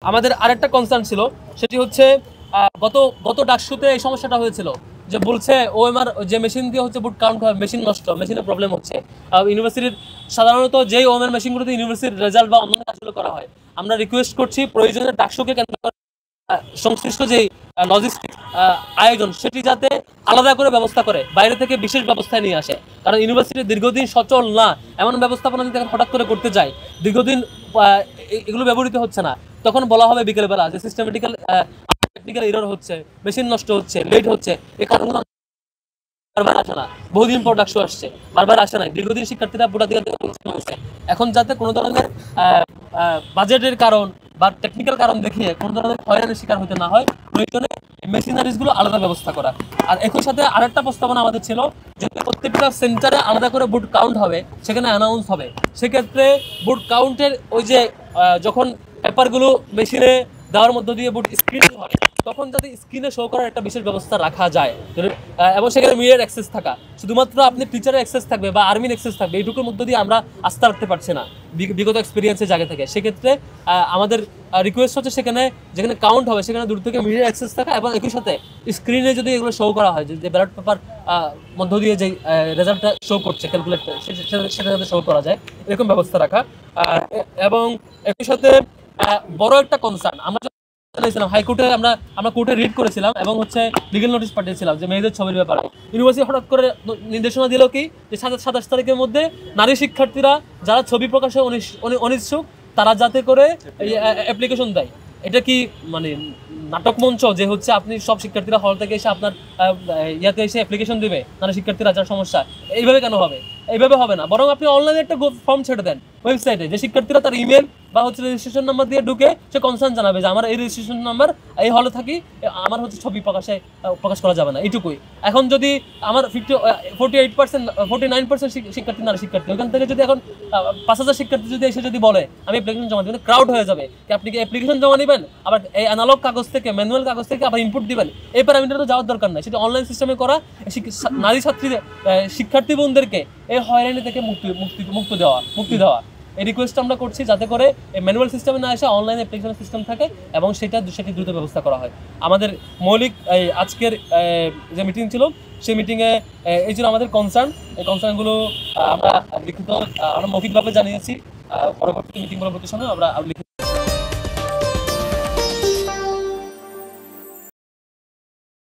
আমাদের আরেকটা কনসার্ন ছিল, সেটি হচ্ছে গত গত ডাকসুতে এই সমস্যাটা হয়েছিল যে বলছে ওএমআর যে মেশিন দিয়ে হচ্ছে বুট কাউন্ট হয়, মেশিন নষ্ট, মেশিনের প্রবলেম হচ্ছে। ইউনিভার্সিটির সাধারণত যেই ওএমআর মেশিনগুলোতে ইউনিভার্সিটির রেজাল্ট বা অন্যান্য কাজগুলো করা হয়, আমরা রিকোয়েস্ট করছি প্রয়োজনে ডাকসুকে কেন্দ্র করে সংশ্লিষ্ট যে লজিস্টিক আয়োজন সেটি যাতে আলাদা করে ব্যবস্থা করে, বাইরে থেকে বিশেষ ব্যবস্থায় নিয়ে আসে। কারণ ইউনিভার্সিটি দীর্ঘদিন সচল না, এমন ব্যবস্থাপনা যদি হঠাৎ করে করতে যায়, দীর্ঘদিন এগুলো ব্যবহৃত হচ্ছে না, তখন বলা হবে বিকেলবেলা যে সিস্টেমেটিক্যাল টেকনিক্যাল এরর হচ্ছে, মেশিন নষ্ট হচ্ছে, লেট হচ্ছে। এই কারণগুলো বারবার আসে না, বহুদিন পর ডাকসু আসছে, বারবার আসে না, দীর্ঘদিন শিক্ষার্থীরা ভোটাধিকার হচ্ছে। এখন যাতে কোনো ধরনের বাজেটের কারণ বা টেকনিক্যাল কারণ দেখিয়ে কোনো ধরনের হয়রানির শিকার হতে না হয়, প্রয়োজনে মেশিনারিজগুলো আলাদা ব্যবস্থা করা। আর একই সাথে আরেকটা প্রস্তাবনা আমাদের ছিল যে প্রত্যেকটা সেন্টারে আলাদা করে বুট কাউন্ট হবে, সেখানে অ্যানাউন্স হবে। সেক্ষেত্রে বুট কাউন্টের ওই যে যখন পেপারগুলো মেশিনে দেওয়ার মধ্য দিয়ে বুট স্ক্রিন হয়, তখন যাতে স্ক্রিনে শো করার একটা বিশেষ ব্যবস্থা রাখা যায়, এবং সেখানে মিডিয়ার অ্যাক্সেস থাকা, শুধুমাত্র আপনি টিচারের অ্যাক্সেস থাকবে বা আর্মির অ্যাক্সেস থাকবে, এইটুকুর মধ্য দিয়ে আমরা আস্থা রাখতে পারছি না বিগত এক্সপিরিয়েন্সের জায়গা থেকে। সেক্ষেত্রে আমাদের রিকোয়েস্ট হচ্ছে সেখানে যেখানে কাউন্ট হবে সেখানে দূর থেকে মিডিয়ার অ্যাক্সেস থাকা, এবং একই সাথে স্ক্রিনে যদি এগুলো শো করা হয়, যে ব্যালট পেপার মধ্য দিয়ে যে রেজাল্টটা শো করছে ক্যালকুলেট, সেটা যাতে শো করা যায়, এরকম ব্যবস্থা রাখা। এবং একই সাথে বড় একটা কনসার্ন আমরা হাইকোর্টে আমরা কোর্টে রিড করেছিলাম এবং হচ্ছে লিগেল নোটিশ পাঠিয়েছিলাম যে মেয়েদের ছবির ব্যাপারে ইউনিভার্সিটি হঠাৎ করে নির্দেশনা দিল কি যে 27 তারিখের মধ্যে নারী শিক্ষার্থীরা যারা ছবি প্রকাশে অনিচ্ছুক তারা যাতে করে অ্যাপ্লিকেশন দেয়। এটা কি মানে নাটক মঞ্চ যে হচ্ছে আপনি সব শিক্ষার্থীরা হল থেকে এসে আপনার ইয়াতে এসে অ্যাপ্লিকেশন দেবে নারী শিক্ষার্থীরা যার সমস্যা? এইভাবে কেন হবে? এইভাবে হবে না, বরং আপনি অনলাইনে একটা ফর্ম ছেড়ে দেন ওয়েবসাইটে, যে শিক্ষার্থীরা তার ইমেল বা হচ্ছে রেজিস্ট্রেশন নাম্বার দিয়ে ঢুকে সে কনসার্ন জানাবে যে আমার এই রেজিস্ট্রেশন নাম্বার, এই হলে থাকি, আমার হচ্ছে ছবি প্রকাশ করা যাবে না, এইটুকুই। এখন যদি আমার 49% শিক্ষার্থী নারী শিক্ষার্থী, ওখান থেকে যদি এখন 5,000 শিক্ষার্থী যদি এসে যদি বলে আমি অ্যাপ্লিকেশন জমা দেবেন, ক্রাউড হয়ে যাবে। আপনি কি অ্যাপ্লিকেশন জমা নেবেন, আবার এই অ্যানালগ কাগজ থেকে ম্যানুয়াল কাগজ থেকে আবার ইনপুট দিবেন, এই প্যারামিটার তো যাওয়ার দরকার নাই, সেটা অনলাইন সিস্টেমে করা। নারী ছাত্রীদের শিক্ষার্থী বোনদেরকে এই হয়রানি থেকে মুক্তি দেওয়া এই রিকোয়েস্ট আমরা করছি, যাতে করে ম্যানুয়াল সিস্টেমে না এসে অনলাইন অ্যাপ্লিকেশন সিস্টেম থাকে এবং সেটি দ্রুত ব্যবস্থা করা হয়। আমাদের মৌলিক আজকের যে মিটিং ছিল সেই মিটিংয়ে এই ছিল আমাদের কনসার্ন। এই কনসার্নগুলো আমরা লিখিত আমরা মৌখিকভাবে জানিয়েছি, পরবর্তী মিটিং পরবর্তী সময় আমরা লিখিত